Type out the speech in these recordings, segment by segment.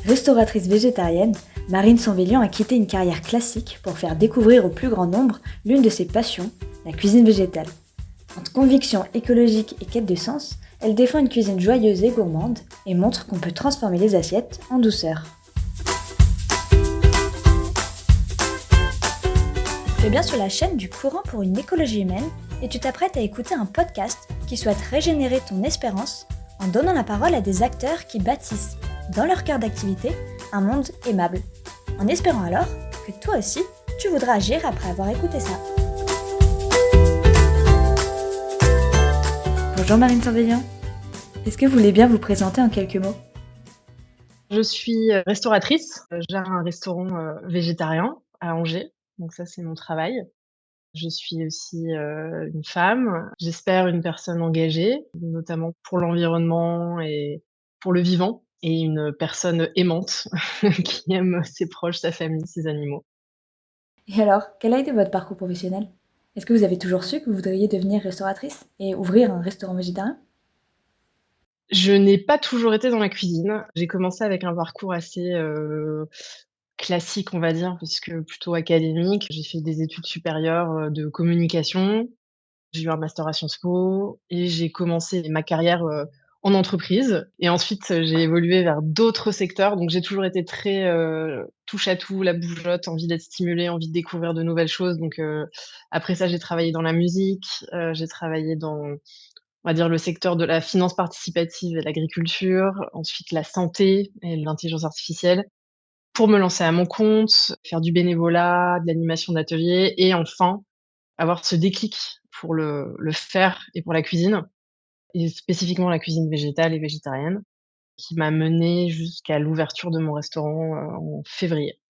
Restauratrice végétarienne, Marine Sanvélian a quitté une carrière classique pour faire découvrir au plus grand nombre l'une de ses passions, la cuisine végétale. Entre conviction écologique et quête de sens, elle défend une cuisine joyeuse et gourmande et montre qu'on peut transformer les assiettes en douceur. Tu es bien sur la chaîne du Courant pour une écologie humaine et tu t'apprêtes à écouter un podcast qui souhaite régénérer ton espérance en donnant la parole à des acteurs qui bâtissent, dans leur cœur d'activité, un monde aimable. En espérant alors que toi aussi, tu voudras agir après avoir écouté ça. Bonjour Marine Sanvélian. Est-ce que vous voulez bien vous présenter en quelques mots ? Je suis restauratrice. J'ai un restaurant végétarien à Angers, donc ça c'est mon travail. Je suis aussi une femme, j'espère une personne engagée, notamment pour l'environnement et pour le vivant, et une personne aimante qui aime ses proches, sa famille, ses animaux. Et alors, quel a été votre parcours professionnel ? Est-ce que vous avez toujours su que vous voudriez devenir restauratrice et ouvrir un restaurant végétarien ? Je n'ai pas toujours été dans la cuisine. J'ai commencé avec un parcours assez classique, on va dire, puisque plutôt académique. J'ai fait des études supérieures de communication. J'ai eu un master à Sciences Po et j'ai commencé ma carrière en entreprise, et ensuite j'ai évolué vers d'autres secteurs. Donc j'ai toujours été très touche à tout, la bougeotte, envie d'être stimulée, envie de découvrir de nouvelles choses. Donc après ça, j'ai travaillé dans la musique, j'ai travaillé dans, on va dire, le secteur de la finance participative et l'agriculture, ensuite la santé et l'intelligence artificielle, pour me lancer à mon compte, faire du bénévolat, de l'animation d'ateliers, et enfin avoir ce déclic pour le faire et pour la cuisine, et spécifiquement la cuisine végétale et végétarienne, qui m'a menée jusqu'à l'ouverture de mon restaurant en février.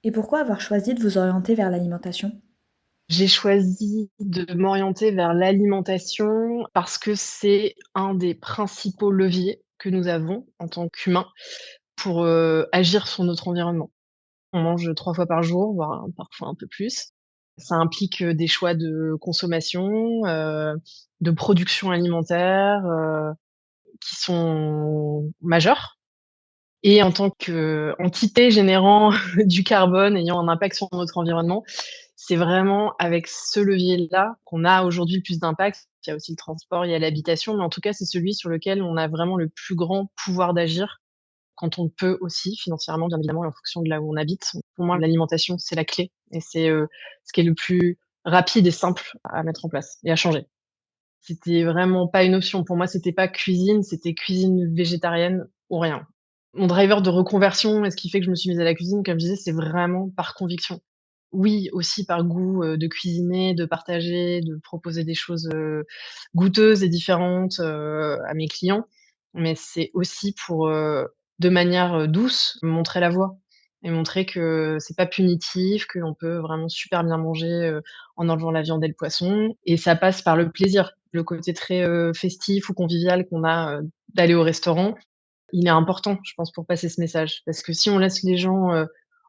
Et pourquoi avoir choisi de vous orienter vers l'alimentation ? J'ai choisi de m'orienter vers l'alimentation parce que c'est un des principaux leviers que nous avons en tant qu'humains pour agir sur notre environnement. On mange 3 fois par jour, voire parfois un peu plus. Ça implique des choix de consommation, de production alimentaire, qui sont majeurs, et en tant qu'entité générant du carbone, ayant un impact sur notre environnement, c'est vraiment avec ce levier-là qu'on a aujourd'hui le plus d'impact. Il y a aussi le transport, il y a l'habitation, mais en tout cas, c'est celui sur lequel on a vraiment le plus grand pouvoir d'agir quand on peut aussi, financièrement, bien évidemment, et en fonction de là où on habite. Pour moi, l'alimentation, c'est la clé, et c'est ce qui est le plus rapide et simple à mettre en place et à changer. C'était vraiment pas une option. Pour moi, c'était pas cuisine, c'était cuisine végétarienne ou rien. Mon driver de reconversion, et ce qui fait que je me suis mise à la cuisine, comme je disais, c'est vraiment par conviction. Oui, aussi par goût, de cuisiner, de partager, de proposer des choses goûteuses et différentes à mes clients, mais c'est aussi pour de manière douce, montrer la voie et montrer que c'est pas punitif, qu'on peut vraiment super bien manger en enlevant la viande et le poisson, et ça passe par le plaisir, le côté très festif ou convivial qu'on a d'aller au restaurant. Il est important, je pense, pour passer ce message, parce que si on laisse les gens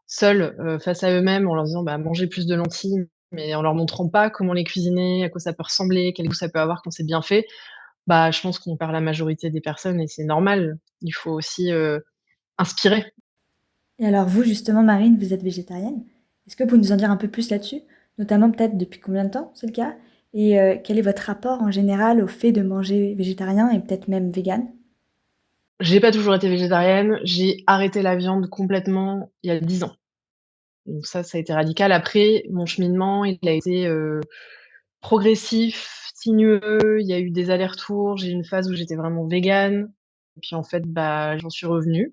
seuls face à eux-mêmes, en leur disant: «Bah, mangez plus de lentilles», mais en leur montrant pas comment les cuisiner, à quoi ça peut ressembler, quel goût ça peut avoir quand c'est bien fait, bah, je pense qu'on perd la majorité des personnes, et c'est normal. Il faut aussi inspirer. Et alors vous, justement, Marine, vous êtes végétarienne. Est-ce que vous pouvez nous en dire un peu plus là-dessus ? Notamment peut-être depuis combien de temps c'est le cas ? Et quel est votre rapport en général au fait de manger végétarien et peut-être même vegan ? J'ai pas toujours été végétarienne, j'ai arrêté la viande complètement il y a 10 ans. Donc ça a été radical. Après, mon cheminement, il a été progressif, sinueux, il y a eu des allers-retours. J'ai eu une phase où j'étais vraiment végane, et puis en fait, bah, j'en suis revenue.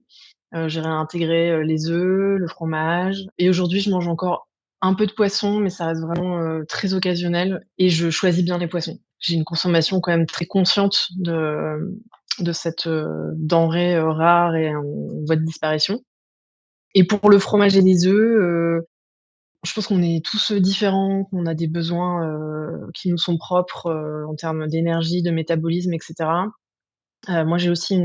J'ai réintégré les œufs, le fromage, et aujourd'hui, je mange encore un peu de poisson, mais ça reste vraiment très occasionnel, et je choisis bien les poissons. J'ai une consommation quand même très consciente de cette denrée rare et en voie de disparition. Et pour le fromage et les œufs, je pense qu'on est tous différents, qu'on a des besoins qui nous sont propres en termes d'énergie, de métabolisme, et cetera. Moi, j'ai aussi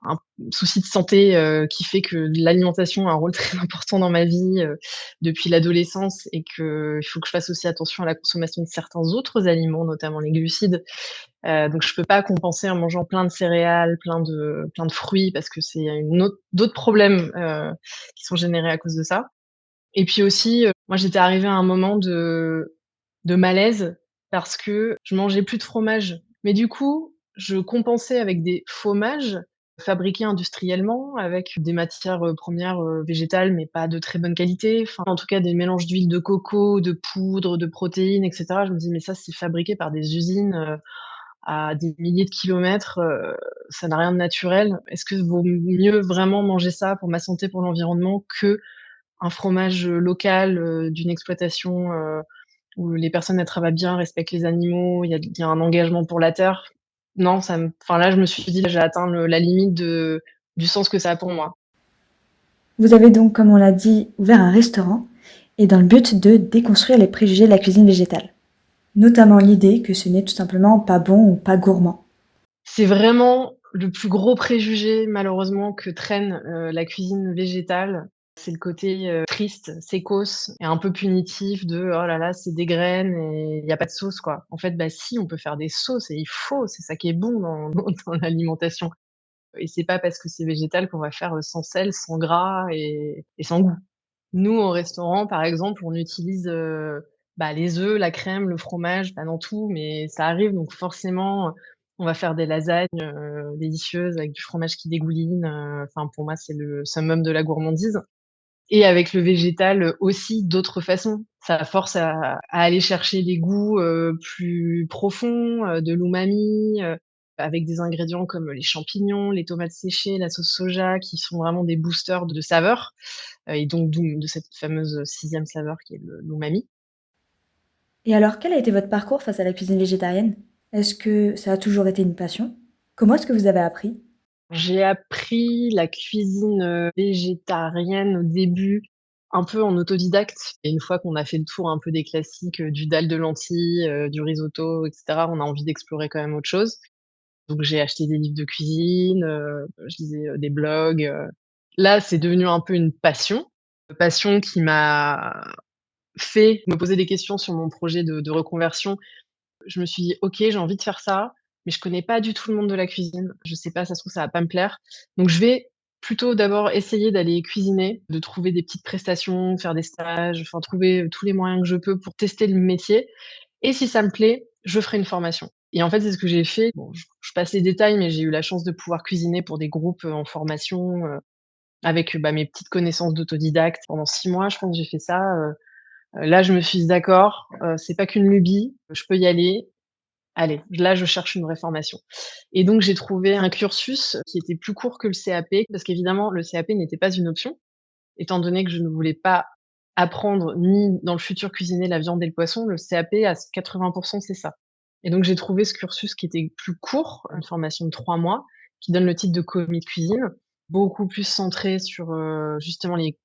un souci de santé qui fait que l'alimentation a un rôle très important dans ma vie depuis l'adolescence, et qu'il faut que je fasse aussi attention à la consommation de certains autres aliments, notamment les glucides, Donc je peux pas compenser en mangeant plein de céréales, plein de fruits parce que c'est une autre d'autres problèmes, qui sont générés à cause de ça. Et puis aussi, moi j'étais arrivée à un moment de malaise parce que je mangeais plus de fromage. Mais du coup, je compensais avec des fromages fabriqués industriellement avec des matières, premières, végétales, mais pas de très bonne qualité. Enfin, en tout cas, des mélanges d'huile de coco, de poudre, de protéines et cetera. Je me dis: «Mais ça, c'est fabriqué par des usines, à des milliers de kilomètres, ça n'a rien de naturel. Est-ce que vaut mieux vraiment manger ça pour ma santé, pour l'environnement, qu'un fromage, local, d'une exploitation, où les personnes, elles travaillent bien, respectent les animaux, il y a un engagement pour la terre. Non, enfin là, je me suis dit: «Là, j'ai atteint la limite du sens que ça a pour moi». Vous avez donc, comme on l'a dit, ouvert un restaurant et dans le but de déconstruire les préjugés de la cuisine végétale. Notamment l'idée que ce n'est tout simplement pas bon ou pas gourmand. C'est vraiment le plus gros préjugé malheureusement que traîne, la cuisine végétale. C'est le côté, triste, sécos et un peu punitif de: «Oh là là, c'est des graines et il y a pas de sauce, quoi». En fait, bah si, on peut faire des sauces et il faut, c'est ça qui est bon dans l'alimentation et c'est pas parce que c'est végétal qu'on va faire, sans sel, sans gras et sans goût. Nous, au restaurant, par exemple, on utilise, les œufs, la crème, le fromage, pas dans tout, mais ça arrive donc forcément, on va faire des lasagnes, délicieuses avec du fromage qui dégouline, enfin pour moi, c'est le summum de la gourmandise et avec le végétal, aussi d'autres façons. Ça force à aller chercher des goûts, plus profonds, de l'umami, avec des ingrédients comme les champignons, les tomates séchées, la sauce soja qui sont vraiment des boosters de saveurs. Et donc de cette fameuse, 6e saveur qui est l'umami. Et alors, quel a été votre parcours face à la cuisine végétarienne? Est-ce que ça a toujours été une passion? Comment est-ce que vous avez appris? J'ai appris la cuisine, végétarienne au début un peu en autodidacte et une fois qu'on a fait le tour un peu des classiques, du dalle de lentilles, du risotto et cetera, on a envie d'explorer quand même autre chose. Donc j'ai acheté des livres de cuisine, je lisais, des blogs. Là, c'est devenu un peu une passion qui m'a fait me poser des questions sur mon projet de reconversion. Je me suis dit: «OK, j'ai envie de faire ça, mais je connais pas du tout le monde de la cuisine. Je sais pas, ça se trouve, ça va pas me plaire. Donc je vais plutôt d'abord essayer d'aller cuisiner, de trouver des petites prestations, faire des stages, enfin trouver, tous les moyens que je peux pour tester le métier et si ça me plaît, je ferai une formation». Et en fait, c'est ce que j'ai fait. Bon, je passe les détails, mais j'ai eu la chance de pouvoir cuisiner pour des groupes, en formation, avec, mes petites connaissances d'autodidacte. Pendant 6 mois, je pense, j'ai fait ça, là, je me suis dit: «D'accord, c'est pas qu'une lubie, je peux y aller. Allez, là, je cherche une vraie formation» et donc j'ai trouvé un cursus qui était plus court que le CAP parce qu'évidemment le CAP n'était pas une option, étant donné que je ne voulais pas apprendre ni dans le futur cuisiner la viande et le poisson, le CAP à 80 c'est ça et donc j'ai trouvé ce cursus qui était plus court, une formation de 3 mois, qui donne le titre de commis de cuisine, beaucoup plus centré sur, justement les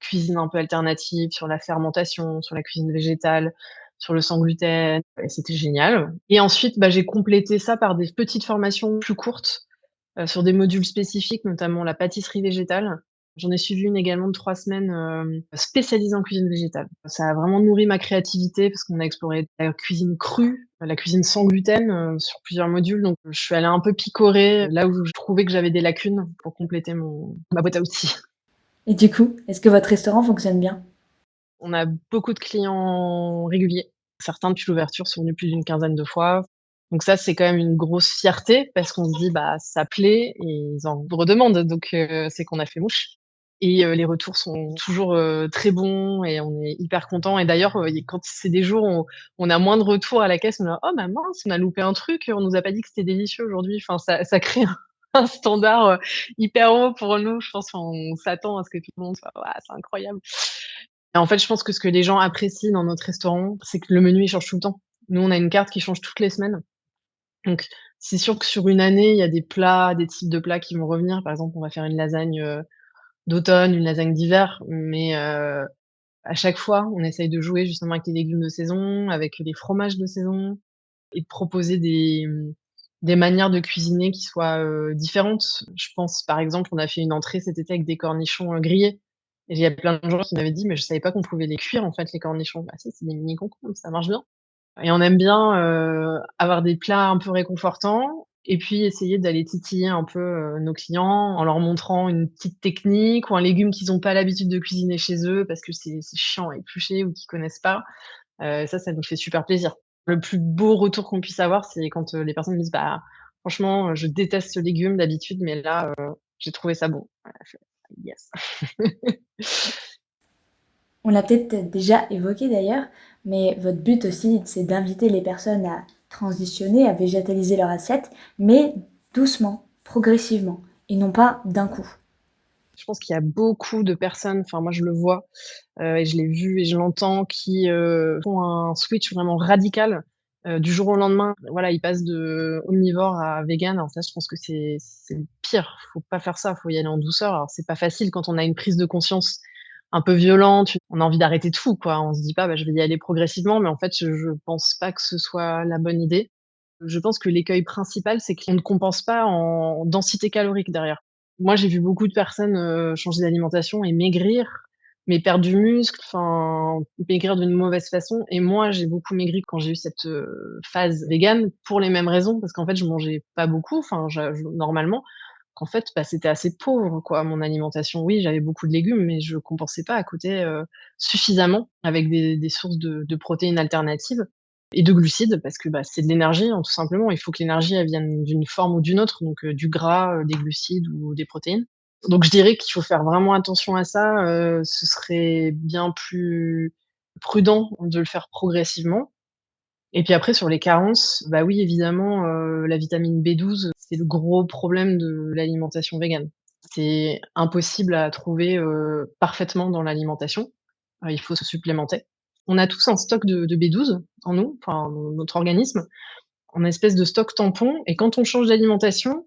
cuisines un peu alternatives, sur la fermentation, sur la cuisine végétale, sur le sans gluten et c'était génial et ensuite, j'ai complété ça par des petites formations plus courtes, sur des modules spécifiques, notamment la pâtisserie végétale. J'en ai suivi une également de 3 semaines, spécialisée en cuisine végétale. Ça a vraiment nourri ma créativité parce qu'on a exploré la cuisine crue, la cuisine sans gluten, sur plusieurs modules donc je suis allée un peu picorer là où je trouvais que j'avais des lacunes pour compléter ma boîte à outils. Et du coup, est-ce que votre restaurant fonctionne bien? On a beaucoup de clients réguliers. Certains, depuis l'ouverture, sont venus plus d'une quinzaine de fois. Donc ça, c'est quand même une grosse fierté parce qu'on se dit: «Bah, ça plaît» et ils en redemandent donc c'est qu'on a fait mouche et les retours sont toujours, très bons et on est hyper contents et d'ailleurs, y quand c'est des jours où on a moins de retours à la caisse, on est là: «Oh bah mince, on a loupé un truc, on nous a pas dit que c'était délicieux aujourd'hui». Enfin, ça crée un standard, hyper haut pour nous. Je pense qu'on s'attend à ce que tout le monde soit: «Waouh, c'est incroyable». Et en fait, je pense que ce que les gens apprécient dans notre restaurant, c'est que le menu, il change tout le temps. Nous, on a une carte qui change toutes les semaines. Donc, c'est sûr que sur une année, il y a des plats, des types de plats qui vont revenir. Par exemple, on va faire une lasagne, d'automne, une lasagne d'hiver, mais à chaque fois, on essaye de jouer justement avec les légumes de saison, avec les fromages de saison et de proposer des manières de cuisiner qui soient, différentes. Je pense, par exemple, on a fait une entrée cet été avec des cornichons, grillés et il y a plein de gens qui m'avaient dit: «Mais je savais pas qu'on pouvait les cuire en fait les cornichons». Bah si, c'est des mini concombres, ça marche bien. et on aime bien, avoir des plats un peu réconfortants et puis essayer d'aller titiller un peu, nos clients en leur montrant une petite technique ou un légume qu'ils ont pas l'habitude de cuisiner chez eux parce que c'est chiant à éplucher ou qu'ils connaissent pas. Ça nous fait super plaisir. Le plus beau retour qu'on puisse avoir, c'est quand, les personnes me disent: «Bah, franchement, je déteste ce légume d'habitude, mais là, j'ai trouvé ça bon». Voilà, je fais: «Yes». On l'a peut-être déjà évoqué d'ailleurs, mais votre but aussi, c'est d'inviter les personnes à transitionner, à végétaliser leur assiette, mais doucement, progressivement, et non pas d'un coup. Je pense qu'il y a beaucoup de personnes, enfin moi je le vois, et je l'ai vu et je l'entends, qui, font un switch vraiment radical, du jour au lendemain. Voilà, ils passent de omnivore à végan. Alors ça, je pense que c'est le pire. Faut pas faire ça, faut y aller en douceur. Alors c'est pas facile quand on a une prise de conscience un peu violente, on a envie d'arrêter tout, quoi. On se dit pas: «Bah, je vais y aller progressivement», mais en fait, je pense pas que ce soit la bonne idée. Je pense que l'écueil principal, c'est qu'on ne compense pas en densité calorique derrière. Moi, j'ai vu beaucoup de personnes, changer d'alimentation et maigrir, mais perdre du muscle, enfin, maigrir d'une mauvaise façon et moi, j'ai beaucoup maigri quand j'ai eu cette, phase végane pour les mêmes raisons, parce qu'en fait, je mangeais pas beaucoup, enfin, je normalement, qu'en fait, bah, c'était assez pauvre, quoi, mon alimentation. Oui, j'avais beaucoup de légumes, mais je compensais pas à côté, suffisamment avec des sources de protéines alternatives et de glucides parce que, bah, c'est de l'énergie, hein, tout simplement. Il faut que l'énergie, elle vienne d'une forme ou d'une autre, donc du gras, des glucides ou des protéines. Donc je dirais qu'il faut faire vraiment attention à ça, ce serait bien plus prudent de le faire progressivement et puis après sur les carences, bah, oui évidemment, la vitamine B12, c'est le gros problème de l'alimentation végane. C'est impossible à trouver, parfaitement dans l'alimentation, il faut se supplémenter. On a tous un stock de B12 en nous, enfin dans notre organisme, en espèce de stock tampon et quand on change d'alimentation,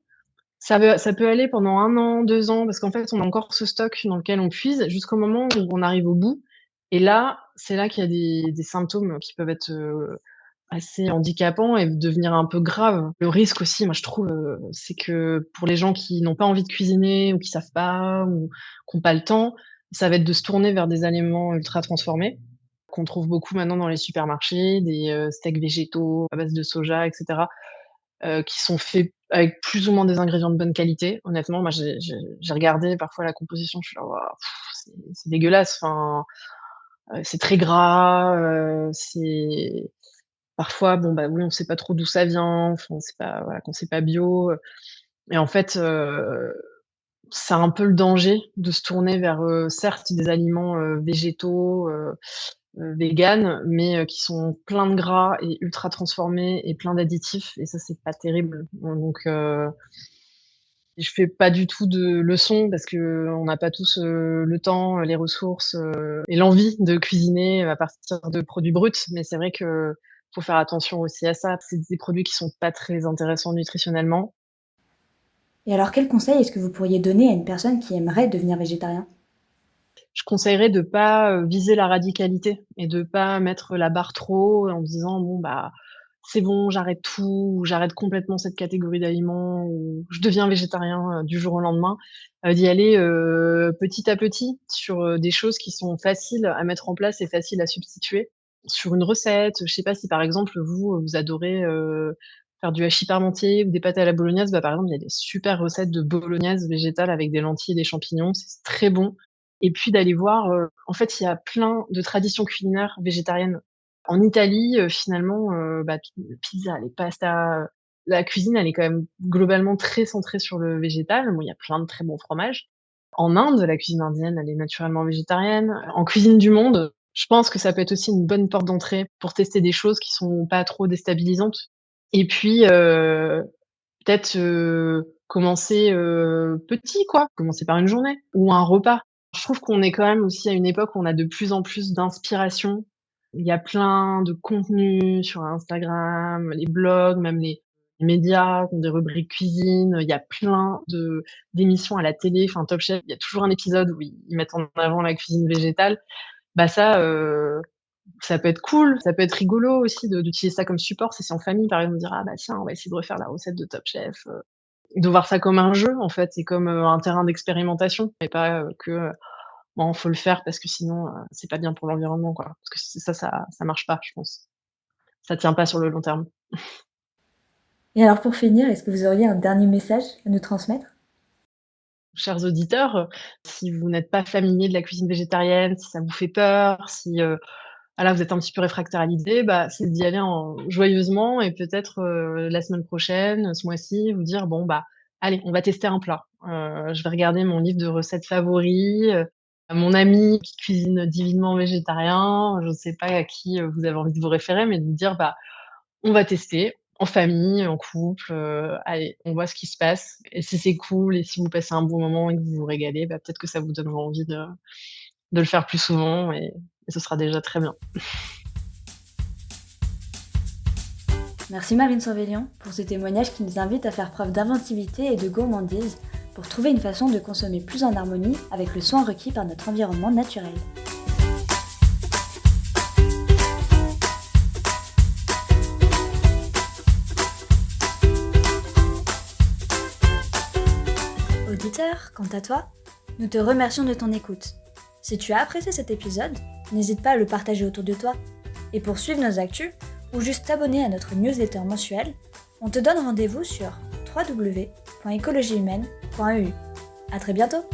ça peut aller pendant 1 an, 2 ans parce qu'en fait, on a encore ce stock dans lequel on puise jusqu'au moment où on arrive au bout et là, c'est là qu'il y a des symptômes qui peuvent être, assez handicapants et devenir un peu graves. Le risque aussi, moi je trouve, c'est que pour les gens qui n'ont pas envie de cuisiner ou qui savent pas ou qui ont pas le temps, ça va être de se tourner vers des aliments ultra transformés, qu'on trouve beaucoup maintenant dans les supermarchés, des, steaks végétaux à base de soja et cetera, qui sont faits avec plus ou moins des ingrédients de bonne qualité. Honnêtement, moi j'ai regardé parfois la composition, je suis là: «Waouh, c'est dégueulasse». Enfin, c'est très gras, c'est parfois, bon, bah, oui, on sait pas trop d'où ça vient, enfin, c'est pas voilà, quand c'est pas bio, et en fait, c'est un peu le danger de se tourner vers, certes des aliments, végétaux, véganes, mais qui sont pleins de gras et ultra transformés et pleins d'additifs et ça, c'est pas terrible. Donc je fais pas du tout de leçons parce qu'on n'a pas tous, le temps, les ressources, et l'envie de cuisiner à partir de produits bruts, mais c'est vrai que faut faire attention aussi à ça. C'est des produits qui sont pas très intéressants nutritionnellement. Et alors, quel conseil est-ce que vous pourriez donner à une personne qui aimerait devenir végétarien? Je conseillerais de pas, viser la radicalité et de pas mettre la barre trop haut en se disant: «Bon, bah, c'est bon, j'arrête tout ou j'arrête complètement cette catégorie d'aliments ou je deviens végétarien, du jour au lendemain». D'y aller, petit à petit sur, des choses qui sont faciles à mettre en place et faciles à substituer. Sur une recette, je sais pas si par exemple vous adorez, faire du hachis parmentier ou des pâtes à la bolognaise, bah, par exemple, il y a des super recettes de bolognaise végétale avec des lentilles et des champignons, c'est très bon. Et puis d'aller voir, en fait, il y a plein de traditions culinaires végétariennes. En Italie, finalement, bah, les pizzas, les pastas, la cuisine, elle est quand même globalement très centrée sur le végétal. Bon, il y a plein de très bons fromages. En Inde, la cuisine indienne, elle est naturellement végétarienne. En cuisine du monde, je pense que ça peut être aussi une bonne porte d'entrée pour tester des choses qui sont pas trop déstabilisantes. Et puis, peut-être, commencer, petit quoi, commencer par une journée ou un repas. Je trouve qu'on est quand même aussi à une époque où on a de plus en plus d'inspiration. Il y a plein de contenus sur Instagram, les blogs, même les médias qui ont des rubriques cuisine. Il y a plein d'émissions à la télé, enfin Top Chef, il y a toujours un épisode où ils mettent en avant la cuisine végétale. Bah ça, ça peut être cool, ça peut être rigolo aussi d'utiliser ça comme support. Si c'est en famille, par exemple, de dire: «Ah bah tiens, on va essayer de refaire la recette de Top Chef», de voir ça comme un jeu en fait et comme, un terrain d'expérimentation et pas, que, bon, faut le faire parce que sinon, c'est pas bien pour l'environnement quoi. Parce que ça marche pas, je pense. ça tient pas sur le long terme. Et alors pour finir, est-ce que vous auriez un dernier message à nous transmettre? Chers auditeurs, si vous n'êtes pas familier de la cuisine végétarienne, si ça vous fait peur, si, voilà, vous êtes un petit peu réfractaire à l'idée, bah, c'est d'y aller joyeusement et peut-être, la semaine prochaine, ce mois-ci, vous dire: «Bon, bah, allez, on va tester un plat. Je vais regarder mon livre de recettes favoris, mon ami qui cuisine divinement végétarien», je ne sais pas à qui, vous avez envie de vous référer, mais de vous dire: «Bah, on va tester en famille, en couple, allez, on voit ce qui se passe et si c'est cool et si vous passez un bon moment et que vous vous régalez, bah, peut-être que ça vous donnera envie de le faire plus souvent et ce sera déjà très bien». Merci Marine Surveillant pour ce témoignage qui nous invite à faire preuve d'inventivité et de gourmandise pour trouver une façon de consommer plus en harmonie avec le soin requis par notre environnement naturel. Auditeur, quant à toi, nous te remercions de ton écoute. Si tu as apprécié cet épisode, n'hésite pas à le partager autour de toi. Et pour suivre nos actus, ou juste t'abonner à notre newsletter mensuelle, on te donne rendez-vous sur www.ecologihumaine.eu. À très bientôt!